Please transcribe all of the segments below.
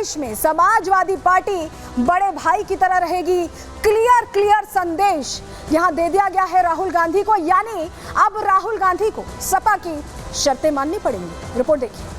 प्रदेश में समाजवादी पार्टी बड़े भाई की तरह रहेगी। क्लियर संदेश यहां दे दिया गया है राहुल गांधी को, यानी अब राहुल गांधी को सपा की शर्तें माननी पड़ेंगी। रिपोर्ट देखिए।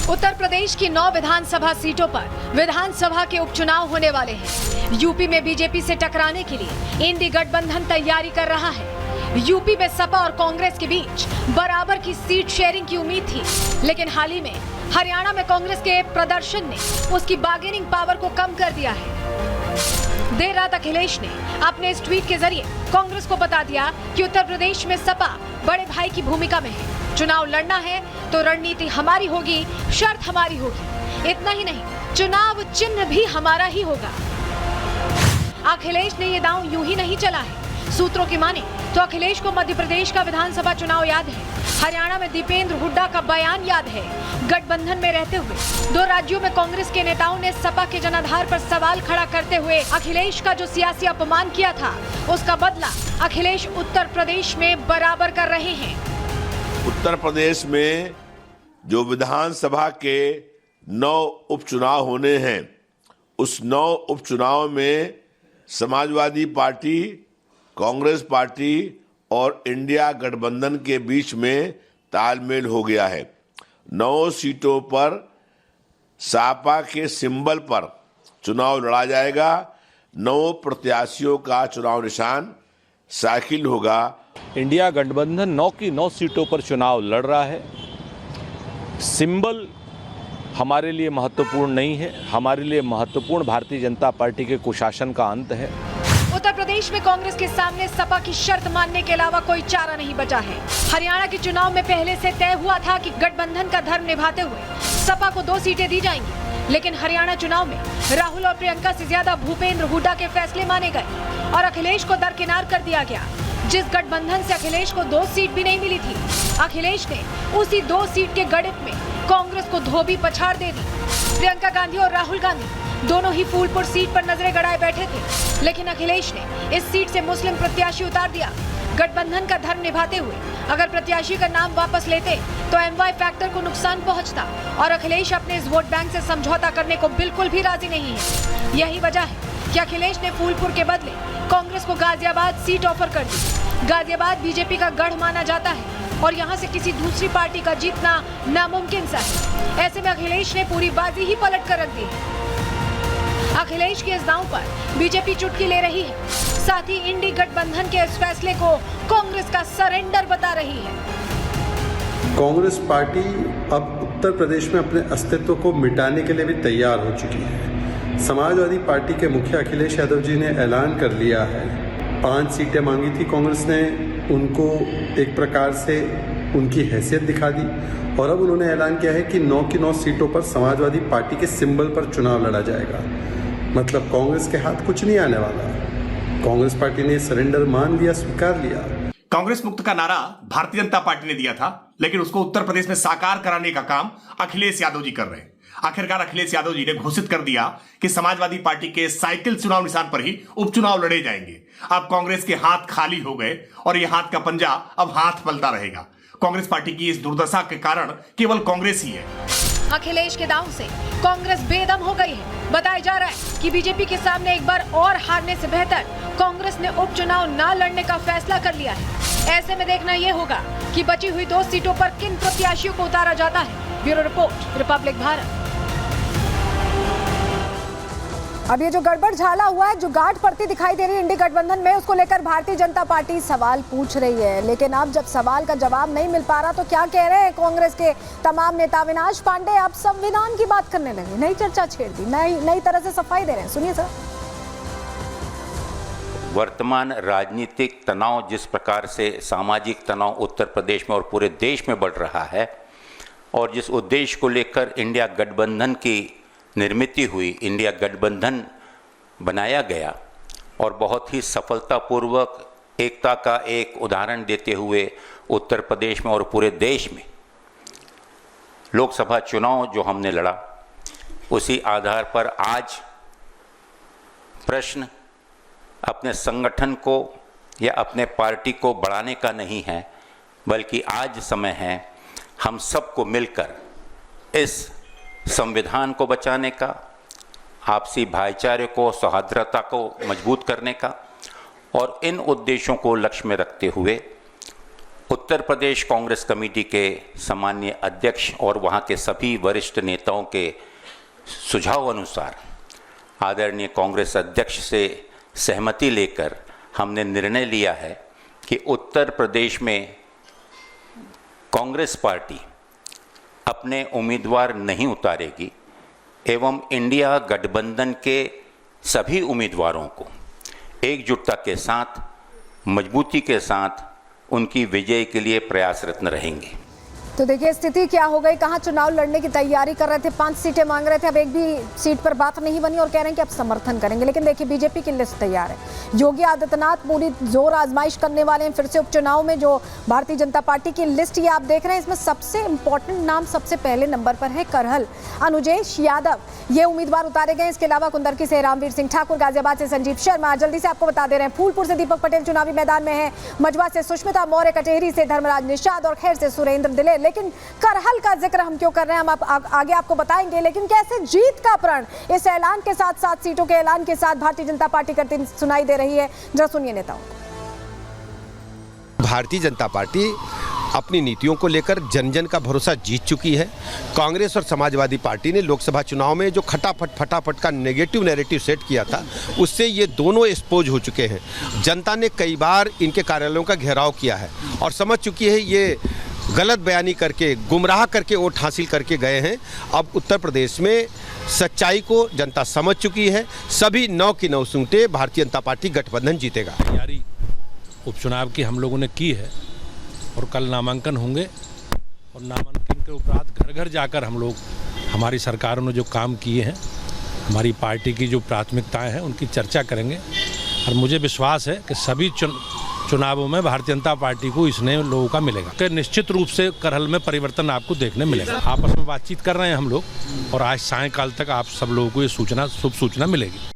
उत्तर प्रदेश की 9 विधानसभा सीटों पर विधानसभा के उपचुनाव होने वाले हैं। यूपी में बीजेपी से टकराने के लिए इंडी गठबंधन तैयारी कर रहा है। यूपी में सपा और कांग्रेस के बीच बराबर की सीट शेयरिंग की उम्मीद थी, लेकिन हाल ही में हरियाणा में कांग्रेस के प्रदर्शन ने उसकी बार्गेनिंग पावर को कम कर दिया है। देर रात अखिलेश ने अपने इस ट्वीट के जरिए कांग्रेस को बता दिया कि उत्तर प्रदेश में सपा बड़े भाई की भूमिका में है। चुनाव लड़ना है तो रणनीति हमारी होगी, शर्त हमारी होगी। इतना ही नहीं, चुनाव चिन्ह भी हमारा ही होगा। अखिलेश ने ये दांव यूं ही नहीं चला है। सूत्रों की माने तो अखिलेश को मध्य प्रदेश का विधानसभा चुनाव याद है, हरियाणा में दीपेंद्र हुड्डा का बयान याद है। गठबंधन में रहते हुए 2 राज्यों में कांग्रेस के नेताओं ने सपा के जनाधार पर सवाल खड़ा करते हुए अखिलेश का जो सियासी अपमान किया था, उसका बदला अखिलेश उत्तर प्रदेश में बराबर कर रहे हैं। उत्तर प्रदेश में जो विधानसभा के 9 उपचुनाव होने हैं, उस 9 उपचुनाव में समाजवादी पार्टी, कांग्रेस पार्टी और इंडिया गठबंधन के बीच में तालमेल हो गया है। 9 सीटों पर सपा के सिंबल पर चुनाव लड़ा जाएगा। 9 प्रत्याशियों का चुनाव निशान साइकिल होगा। इंडिया गठबंधन 9 की 9 सीटों पर चुनाव लड़ रहा है। सिंबल हमारे लिए महत्वपूर्ण नहीं है, हमारे लिए महत्वपूर्ण भारतीय जनता पार्टी के कुशासन का अंत है। उत्तर प्रदेश में कांग्रेस के सामने सपा की शर्त मानने के अलावा कोई चारा नहीं बचा है। हरियाणा के चुनाव में पहले से तय हुआ था कि गठबंधन का धर्म निभाते हुए सपा को 2 सीटें दी जाएंगी, लेकिन हरियाणा चुनाव में राहुल और प्रियंका से ज्यादा भूपेंद्र हुड्डा के फैसले माने गए और अखिलेश को दरकिनार कर दिया गया। जिस गठबंधन से अखिलेश को 2 सीट भी नहीं मिली थी, अखिलेश ने उसी 2 सीट के गणित में कांग्रेस को धोबी पछाड़ दे दी। प्रियंका गांधी और राहुल गांधी दोनों ही फूलपुर सीट पर नजरें गड़ाए बैठे थे, लेकिन अखिलेश ने इस सीट से मुस्लिम प्रत्याशी उतार दिया। गठबंधन का धर्म निभाते हुए अगर प्रत्याशी का नाम वापस लेते तो एमवाई फैक्टर को नुकसान पहुंचता और अखिलेश अपने इस वोट बैंक से समझौता करने को बिल्कुल भी राजी नहीं है। यही वजह है कि अखिलेश ने फूलपुर के बदले कांग्रेस को गाजियाबाद सीट ऑफर कर दी। गाजियाबाद बीजेपी का गढ़ माना जाता है और यहां से किसी दूसरी पार्टी का जीतना नामुमकिन सा है। ऐसे में अखिलेश ने पूरी बाजी ही पलट कर रख दी है। अखिलेश के इस दांव पर बीजेपी चुटकी ले रही है, साथ ही इंडी गठबंधन के इस फैसले को कांग्रेस का सरेंडर बता रही है। कांग्रेस पार्टी अब उत्तर प्रदेश में अपने अस्तित्व को मिटाने के लिए भी तैयार हो चुकी है। समाजवादी पार्टी के मुखिया अखिलेश यादव जी ने ऐलान कर लिया है, 5 सीटें मांगी थी कांग्रेस ने, उनको एक प्रकार से उनकी हैसियत दिखा दी और अब उन्होंने ऐलान किया है कि 9 की 9 सीटों पर समाजवादी पार्टी के सिंबल पर चुनाव लड़ा जाएगा। मतलब कांग्रेस के हाथ कुछ नहीं आने वाला। कांग्रेस पार्टी ने सरेंडर मान लिया, स्वीकार लिया। कांग्रेस मुक्त का नारा भारतीय जनता पार्टी ने दिया था, लेकिन उसको उत्तर प्रदेश में साकार कराने का काम अखिलेश यादव जी कर रहे हैं। आखिरकार अखिलेश यादव जी ने घोषित कर दिया कि समाजवादी पार्टी के साइकिल चुनाव निशान पर ही उपचुनाव लड़े जाएंगे। अब कांग्रेस के हाथ खाली हो गए और यह हाथ का पंजा अब हाथ पलटा रहेगा। कांग्रेस पार्टी की इस दुर्दशा के कारण केवल कांग्रेस ही है। अखिलेश के दांव से कांग्रेस बेदम हो गई है। बताया जा रहा है कि बीजेपी के सामने एक बार और हारने से बेहतर कांग्रेस ने उपचुनाव न लड़ने का फैसला कर लिया है। ऐसे में देखना यह होगा कि बची हुई 2 सीटों पर किन प्रत्याशियों को उतारा जाता है। Bureau report, Republic Bharat. अब ये जो गड़बड़ झाला हुआ है, जो गांठ पड़ती दिखाई दे रही है इंडी गठबंधन में, उसको लेकर भारतीय जनता पार्टी सवाल पूछ रही है। लेकिन अब जब सवाल का जवाब नहीं मिल पा रहा तो क्या कह रहे हैं कांग्रेस के तमाम नेता। अविनाश पांडे अब संविधान की बात करने लगे, नई चर्चा छेड़ दी, नई तरह से सफाई दे रहे हैं। सुनिए सर। वर्तमान राजनीतिक तनाव जिस प्रकार से सामाजिक तनाव उत्तर प्रदेश में और पूरे देश में बढ़ रहा है और जिस उद्देश्य को लेकर इंडिया गठबंधन की निर्मित हुई, इंडिया गठबंधन बनाया गया और बहुत ही सफलतापूर्वक एकता का एक उदाहरण देते हुए उत्तर प्रदेश में और पूरे देश में लोकसभा चुनाव जो हमने लड़ा, उसी आधार पर आज प्रश्न अपने संगठन को या अपने पार्टी को बढ़ाने का नहीं है, बल्कि आज समय है हम सबको मिलकर इस संविधान को बचाने का, आपसी भाईचारे को, सौहार्दता को मजबूत करने का, और इन उद्देश्यों को लक्ष्य में रखते हुए उत्तर प्रदेश कांग्रेस कमेटी के सम्माननीय अध्यक्ष और वहां के सभी वरिष्ठ नेताओं के सुझाव अनुसार आदरणीय कांग्रेस अध्यक्ष से सहमति लेकर हमने निर्णय लिया है कि उत्तर प्रदेश में कांग्रेस पार्टी अपने उम्मीदवार नहीं उतारेगी एवं इंडिया गठबंधन के सभी उम्मीदवारों को एकजुटता के साथ, मजबूती के साथ उनकी विजय के लिए प्रयासरत रहेंगे। तो देखिए स्थिति क्या हो गई, कहां चुनाव लड़ने की तैयारी कर रहे थे, 5 सीटें मांग रहे थे, अब एक भी सीट पर बात नहीं बनी और कह रहे हैं कि अब समर्थन करेंगे। लेकिन देखिए बीजेपी की लिस्ट तैयार है, योगी आदित्यनाथ पूरी जोर आजमाइश करने वाले हैं फिर से उपचुनाव में। जो भारतीय जनता पार्टी की लिस्ट ये आप देख रहे हैं, इसमें सबसे इंपॉर्टेंट नाम सबसे पहले नंबर पर है करहल अनुजेश यादव, ये उम्मीदवार उतारे गए। इसके अलावा कुंदरकी से रामवीर सिंह ठाकुर, गाजियाबाद से संजीव शर्मा, जल्दी से आपको बता दे रहे हैं फूलपुर से दीपक पटेल चुनावी मैदान में है, मजवा से सुष्मिता मौर्य, कचहरी से धर्मराज निषाद और खैर से सुरेंद्र दिलेर। लेकिन करहल का जिक्र हम क्यों कर रहे हैं, हम आगे आपको बताएंगे। लेकिन कैसे जीत का प्रण इस ऐलान के साथ, 7 सीटों के ऐलान के साथ भारतीय जनता पार्टी करती सुनाई दे रही है, जरा सुनिए नेताओं। भारतीय जनता पार्टी अपनी नीतियों को लेकर जन जन का भरोसा जीत चुकी है। कांग्रेस और समाजवादी पार्टी ने लोकसभा चुनाव में जो फटाफट का नेगेटिव नैरेटिव सेट किया था, उससे ये दोनों एक्सपोज हो चुके हैं। जनता ने कई बार इनके कार्यालयों का घेराव किया है और समझ चुकी है ये गलत बयानी करके, गुमराह करके वोट हासिल करके गए हैं। अब उत्तर प्रदेश में सच्चाई को जनता समझ चुकी है। सभी 9 की 9 सीटें भारतीय जनता पार्टी गठबंधन जीतेगा। तैयारी उपचुनाव की हम लोगों ने की है और कल नामांकन होंगे और नामांकन के उपरांत घर घर जाकर हम लोग, हमारी सरकारों ने जो काम किए हैं, हमारी पार्टी की जो प्राथमिकताएं हैं, उनकी चर्चा करेंगे। और मुझे विश्वास है कि सभी चुनावों में भारतीय जनता पार्टी को इसने लोगों का मिलेगा कि निश्चित रूप से करहल में परिवर्तन आपको देखने मिलेगा। आपस में बातचीत कर रहे हैं हम लोग और आज सायंकाल तक आप सब लोगों को ये शुभ सूचना मिलेगी।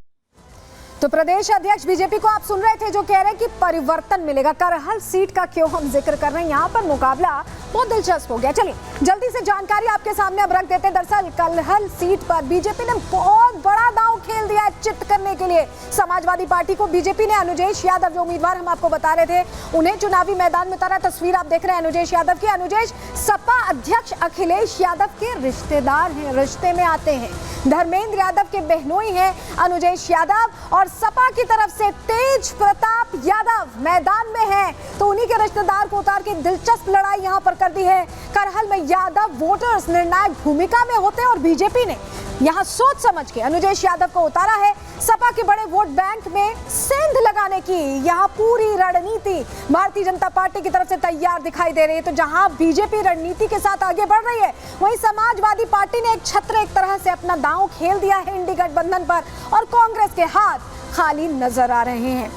तो प्रदेश अध्यक्ष बीजेपी को आप सुन रहे थे जो कह रहे हैं कि परिवर्तन मिलेगा। करहल सीट का क्यों हम जिक्र कर रहे हैं, यहाँ पर मुकाबला बहुत दिलचस्प हो गया। चलिए जल्दी से जानकारी आपके सामने अब रख देते हैं। दरअसल करहल सीट पर बीजेपी ने बहुत बड़ा दांव खेल दिया है चित करने के लिए समाजवादी पार्टी को। बीजेपी ने अनुजेश यादव, जो उम्मीदवार हम आपको बता रहे थे, उन्हें चुनावी मैदान में उतारा। तस्वीर आप देख रहे हैं अनुजेश यादव की। अनुजेश सपा अध्यक्ष अखिलेश यादव के रिश्तेदार हैं, रिश्ते में आते हैं। धर्मेंद्र यादव के बहनोई हैं अनुजेश यादव, और सपा की तरफ से तेज प्रताप यादव मैदान में है। तो उन्हीं के रिश्तेदार को उतार के दिलचस्प लड़ाई यहां पर कर दी है। करहल में यादव वोटर्स निर्णायक भूमिका में होते हैं और बीजेपी ने यहां सोच समझ के अनुजेश यादव को उतारा है। सपा के बड़े वोट बैंक में सेंध लगाने की यहां पूरी रणनीति भारतीय जनता पार्टी की तरफ से तैयार दिखाई दे रही है। तो जहां बीजेपी रणनीति के साथ आगे बढ़ रही है, वहीं समाजवादी पार्टी ने एक छत्र एक तरह से अपना दांव खेल दिया है इंडी गठबंधन पर, और कांग्रेस के हाथ खाली नजर आ रहे हैं।